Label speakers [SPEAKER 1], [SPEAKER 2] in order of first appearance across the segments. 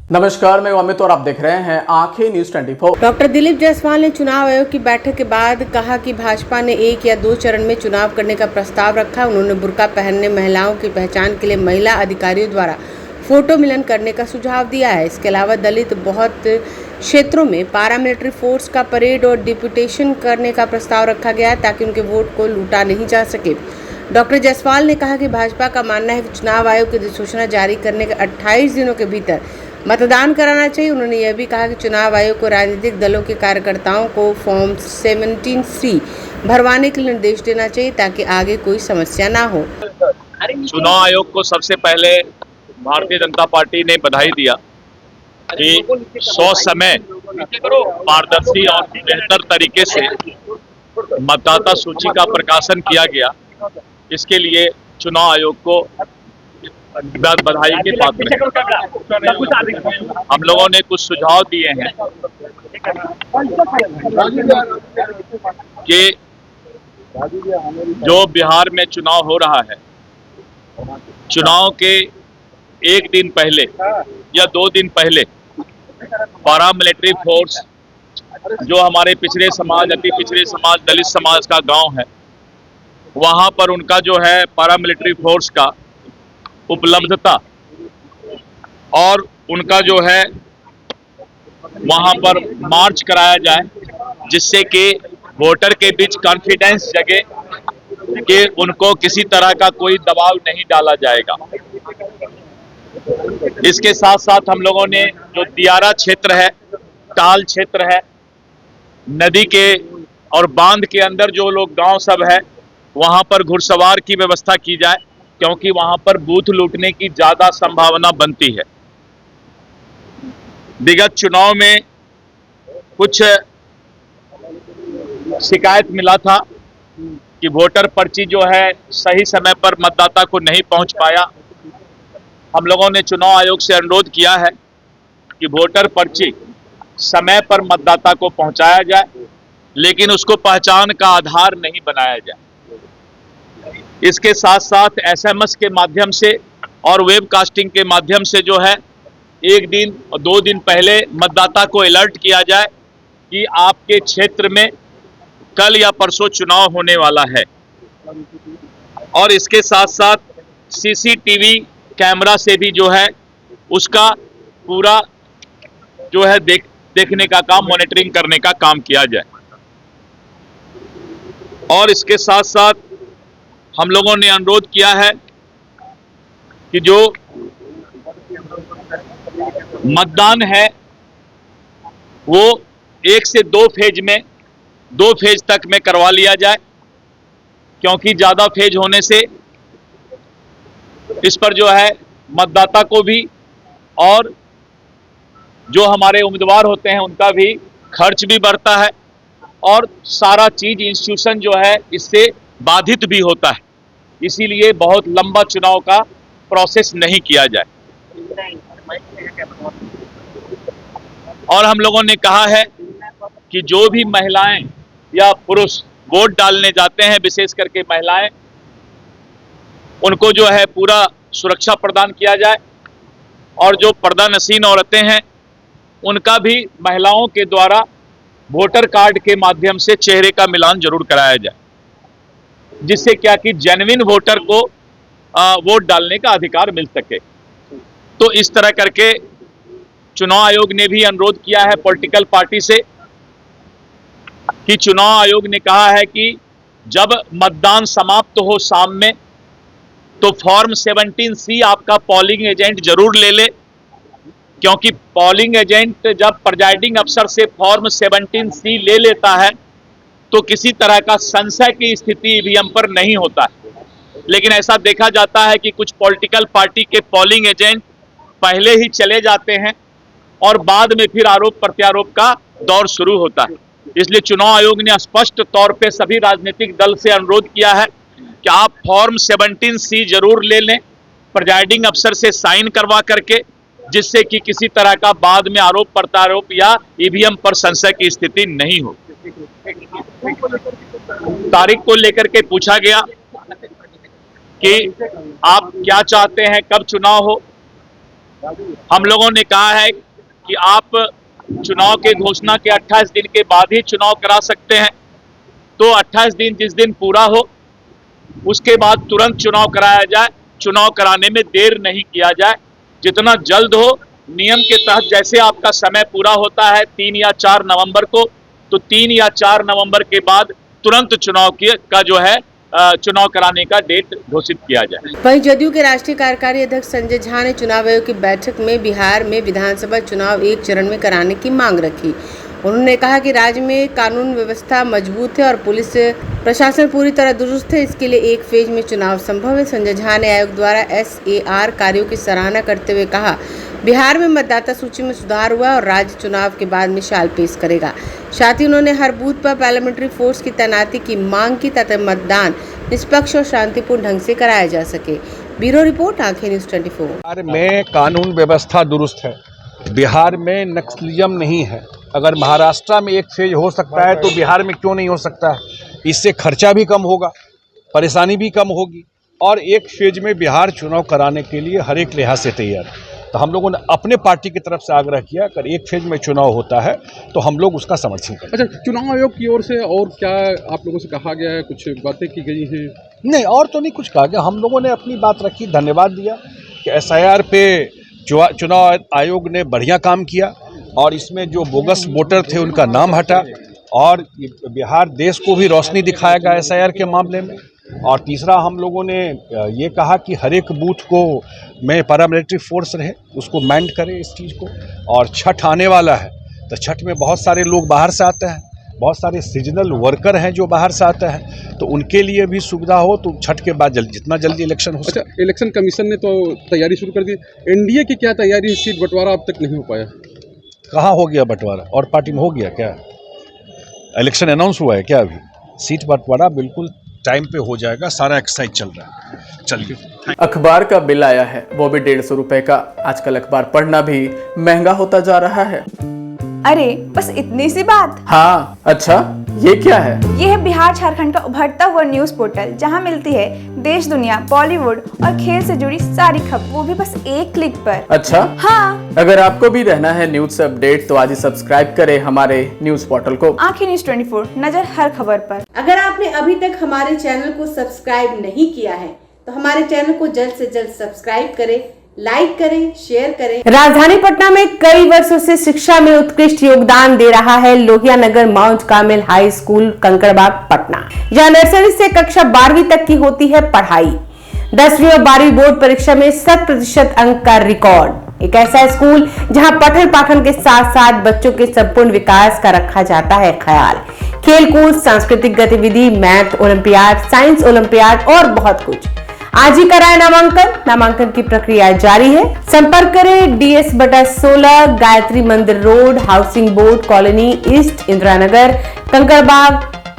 [SPEAKER 1] नमस्कार, मैं अमित और आप देख रहे हैं आंखें न्यूज 24।
[SPEAKER 2] डॉक्टर दिलीप जायसवाल ने चुनाव आयोग की बैठक के बाद कहा कि भाजपा ने 1 या 2 चरण में चुनाव करने का प्रस्ताव रखा। उन्होंने बुर्का पहनने महिलाओं की पहचान के लिए महिला अधिकारियों द्वारा फोटो मिलन करने का सुझाव दिया है। इसके अलावा दलित बहुत क्षेत्रों में पैरामिलिट्री फोर्स का परेड और डिप्यूटेशन करने का प्रस्ताव रखा गया है ताकि उनके वोट को लूटा नहीं जा सके। डॉक्टर जायसवाल ने कहा कि भाजपा का मानना है कि चुनाव आयोग की अधिसूचना जारी करने के 28 दिनों के भीतर मतदान कराना चाहिए। उन्होंने यह भी कहा कि चुनाव आयोग को राजनीतिक दलों के कार्यकर्ताओं को फॉर्म 17C भरवाने के लिए निर्देश देना चाहिए ताकि आगे कोई समस्या ना हो।
[SPEAKER 3] चुनाव आयोग को सबसे पहले भारतीय जनता पार्टी ने बधाई दिया कि 100 समय पारदर्शी और बेहतर तरीके से मतदाता सूची का प्रकाशन किया गया। इसके लिए चुनाव आयोग को बधाई के पात्र हैं। हम लोगों ने कुछ सुझाव दिए हैं कि जो बिहार में चुनाव हो रहा है, चुनाव के 1 दिन पहले या 2 दिन पहले पैरामिलिट्री फोर्स जो हमारे पिछड़े समाज, अति पिछड़े समाज, दलित समाज का गांव है, वहां पर उनका जो है पैरामिलिट्री फोर्स का उपलब्धता और उनका जो है वहां पर मार्च कराया जाए, जिससे कि वोटर के बीच कॉन्फिडेंस जगे कि उनको किसी तरह का कोई दबाव नहीं डाला जाएगा। इसके साथ साथ हम लोगों ने जो दियारा क्षेत्र है, टाल क्षेत्र है, नदी के और बांध के अंदर जो लोग गांव सब है, वहां पर घुड़सवार की व्यवस्था की जाए, क्योंकि वहां पर बूथ लूटने की ज्यादा संभावना बनती है। विगत चुनाव में कुछ शिकायत मिला था कि वोटर पर्ची जो है सही समय पर मतदाता को नहीं पहुंच पाया। हम लोगों ने चुनाव आयोग से अनुरोध किया है कि वोटर पर्ची समय पर मतदाता को पहुंचाया जाए, लेकिन उसको पहचान का आधार नहीं बनाया जाए। इसके साथ साथ SMS के माध्यम से और वेबकास्टिंग के माध्यम से जो है 1 दिन और 2 दिन पहले मतदाता को अलर्ट किया जाए कि आपके क्षेत्र में कल या परसों चुनाव होने वाला है। और इसके साथ साथ CCTV कैमरा से भी जो है उसका पूरा जो है देखने का काम, मॉनिटरिंग करने का काम किया जाए। और इसके साथ साथ हम लोगों ने अनुरोध किया है कि जो मतदान है वो 1 से 2 फेज में, 2 फेज तक में करवा लिया जाए, क्योंकि ज्यादा फेज होने से इस पर जो है मतदाता को भी और जो हमारे उम्मीदवार होते हैं उनका भी खर्च भी बढ़ता है और सारा चीज इंस्टीट्यूशन जो है इससे बाधित भी होता है। इसीलिए बहुत लंबा चुनाव का प्रोसेस नहीं किया जाए। और हम लोगों ने कहा है कि जो भी महिलाएं या पुरुष वोट डालने जाते हैं, विशेष करके महिलाएं, उनको जो है पूरा सुरक्षा प्रदान किया जाए। और जो पर्दानशीन औरतें हैं उनका भी महिलाओं के द्वारा वोटर कार्ड के माध्यम से चेहरे का मिलान जरूर कराया जाए, जिससे क्या कि जेन्युइन वोटर को वोट डालने का अधिकार मिल सके। तो इस तरह करके चुनाव आयोग ने भी अनुरोध किया है पॉलिटिकल पार्टी से कि चुनाव आयोग ने कहा है कि जब मतदान समाप्त हो शाम में, तो फॉर्म 17C आपका पोलिंग एजेंट जरूर ले ले, क्योंकि पोलिंग एजेंट जब प्रिजाइडिंग अफसर से फॉर्म 17C ले लेता है तो किसी तरह का संशय की स्थिति ईवीएम पर नहीं होता है। लेकिन ऐसा देखा जाता है कि कुछ पॉलिटिकल पार्टी के पोलिंग एजेंट पहले ही चले जाते हैं और बाद में फिर आरोप प्रत्यारोप का दौर शुरू होता है। इसलिए चुनाव आयोग ने स्पष्ट तौर पे सभी राजनीतिक दल से अनुरोध किया है कि आप फॉर्म 17C जरूर ले लें, प्रिजाइडिंग अफसर से साइन करवा करके, जिससे कि किसी तरह का बाद में आरोप प्रत्यारोप या ईवीएम पर संशय की स्थिति नहीं हो। तारीख को लेकर के पूछा गया कि आप क्या चाहते हैं, कब चुनाव हो। हम लोगों ने कहा है कि आप चुनाव के घोषणा के 28 दिन के बाद ही चुनाव करा सकते हैं। तो 28 दिन जिस दिन पूरा हो उसके बाद तुरंत चुनाव कराया जाए। चुनाव कराने में देर नहीं किया जाए, जितना जल्द हो। नियम के तहत जैसे आपका समय पूरा होता है 3 या 4 नवंबर को, तो 3 या 4 नवंबर के बाद तुरंत चुनाव का जो है चुनाव कराने का डेट घोषित किया जाए।
[SPEAKER 2] वहीं जदयू के राष्ट्रीय कार्यकारी अध्यक्ष संजय झा ने चुनाव आयोग की बैठक में बिहार में विधानसभा चुनाव एक चरण में कराने की मांग रखी। उन्होंने कहा कि राज्य में कानून व्यवस्था मजबूत है और पुलिस प्रशासन पूरी तरह दुरुस्त है, इसके लिए एक फेज में चुनाव संभव है। संजय झा ने आयोग द्वारा SAR कार्यों की सराहना करते हुए कहा, बिहार में मतदाता सूची में सुधार हुआ और राज्य चुनाव के बाद मिसाल पेश करेगा। साथ ही उन्होंने हर बूथ पर पार्लियामेंट्री फोर्स की तैनाती की मांग की ताकि मतदान निष्पक्ष और शांतिपूर्ण ढंग से कराया जा सके। ब्यूरो रिपोर्ट, आंखें न्यूज़ 24।
[SPEAKER 4] बिहार में कानून व्यवस्था दुरुस्त है, बिहार में नक्सलिज्म नहीं है। अगर महाराष्ट्र में एक फेज हो सकता है तो बिहार में क्यों नहीं हो सकता है? इससे खर्चा भी कम होगा, परेशानी भी कम होगी और एक फेज में बिहार चुनाव कराने के लिए हर एक लिहाज से तैयार है। तो हम लोगों ने अपने पार्टी की तरफ से आग्रह किया, अगर एक फेज में चुनाव होता है तो हम लोग उसका समर्थन करें।
[SPEAKER 5] अच्छा, चुनाव आयोग की ओर से और क्या आप लोगों से कहा गया है? कुछ बातें की गई हैं?
[SPEAKER 4] नहीं, और तो नहीं कुछ कहा गया। हम लोगों ने अपनी बात रखी, धन्यवाद दिया कि SIR पे चुनाव आयोग ने बढ़िया काम किया और इसमें जो बोगस वोटर थे उनका नाम हटा और बिहार देश को भी रोशनी दिखाएगा SIR के मामले में। और तीसरा हम लोगों ने ये कहा कि हर एक बूथ को में पैरामिलिट्री फोर्स रहे, उसको मैंड करे इस चीज़ को। और छठ आने वाला है तो छठ में बहुत सारे लोग बाहर से आते हैं, बहुत सारे सीजनल वर्कर हैं जो बाहर से आते हैं, तो उनके लिए भी सुविधा हो तो छठ के बाद जितना जल्दी इलेक्शन हो सके।
[SPEAKER 5] अच्छा, इलेक्शन कमीशन ने तो तैयारी शुरू कर दी, एनडीए की क्या तैयारी? सीट बंटवारा अब तक नहीं हो पाया।
[SPEAKER 4] कहाँ हो गया बंटवारा? और पार्टी में हो गया क्या? इलेक्शन अनाउंस हुआ है क्या? अभी सीट बंटवारा बिल्कुल टाइम पे हो जाएगा, सारा एक्सरसाइज चल रहा है। चलिए,
[SPEAKER 1] अखबार का बिल आया है, वो भी 150 रुपए का। आजकल अखबार पढ़ना भी महंगा होता जा रहा है।
[SPEAKER 6] अरे बस इतनी सी बात।
[SPEAKER 1] हाँ, अच्छा ये क्या है?
[SPEAKER 6] ये है बिहार झारखंड का उभरता हुआ न्यूज पोर्टल, जहां मिलती है देश दुनिया, बॉलीवुड और खेल से जुड़ी सारी खबर, वो भी बस एक क्लिक पर।
[SPEAKER 1] अच्छा,
[SPEAKER 6] हाँ।
[SPEAKER 1] अगर आपको भी रहना है न्यूज से अपडेट तो आज ही सब्सक्राइब करें हमारे न्यूज पोर्टल को।
[SPEAKER 6] आंखें न्यूज़ 24, नजर हर खबर पर।
[SPEAKER 2] अगर आपने अभी तक हमारे चैनल को सब्सक्राइब नहीं किया है तो हमारे चैनल को जल्द से जल्द सब्सक्राइब करें, लाइक करें, शेयर करें। राजधानी पटना में कई वर्षों से शिक्षा में उत्कृष्ट योगदान दे रहा है Lohia Nagar Mount Carmel high school Kankarbagh Patna. यहाँ नर्सरी से कक्षा 12वीं तक की होती है पढ़ाई। 10वीं और 12वीं बोर्ड परीक्षा में 100% अंक का रिकॉर्ड। एक ऐसा स्कूल जहां पठन पाठन के साथ साथ बच्चों के संपूर्ण विकास का रखा जाता है ख्याल। खेलकूद, सांस्कृतिक गतिविधि, मैथ ओलंपियाड, साइंस ओलंपियाड और बहुत कुछ। आज ही कराए नामांकन की प्रक्रिया जारी है। संपर्क करें DS/16 Gayatri Mandir road, housing board colony east, Indira Nagar, Kankarbagh,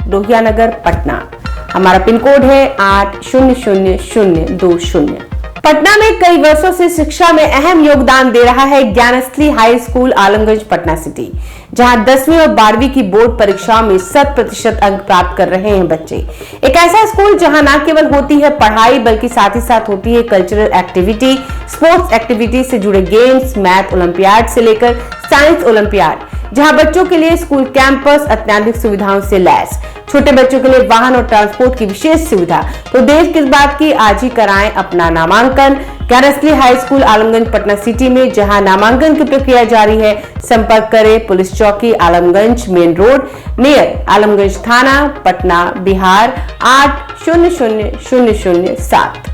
[SPEAKER 2] Lohia Nagar, Patna. हमारा पिन कोड है 800020। पटना में कई वर्षों से शिक्षा में अहम योगदान दे रहा है Gyansthali high school Alamganj Patna city, जहां 10वीं और 12वीं की बोर्ड परीक्षाओं में 100% अंक प्राप्त कर रहे हैं बच्चे। एक ऐसा स्कूल जहां न केवल होती है पढ़ाई बल्कि साथ ही साथ होती है कल्चरल एक्टिविटी, स्पोर्ट्स एक्टिविटी से जुड़े गेम्स, मैथ ओलंपियाड से लेकर साइंस ओलंपियाड, जहां बच्चों के लिए स्कूल कैंपस अत्याधुनिक सुविधाओं से लैस, छोटे बच्चों के लिए वाहन और ट्रांसपोर्ट की विशेष सुविधा। तो देर किस बात की, आज ही कराएं अपना नामांकन Gyansthali high school Alamganj Patna city में, जहां नामांकन की प्रक्रिया जारी है। संपर्क करें पुलिस चौकी Alamganj main road near Alamganj थाना, पटना, बिहार 800007।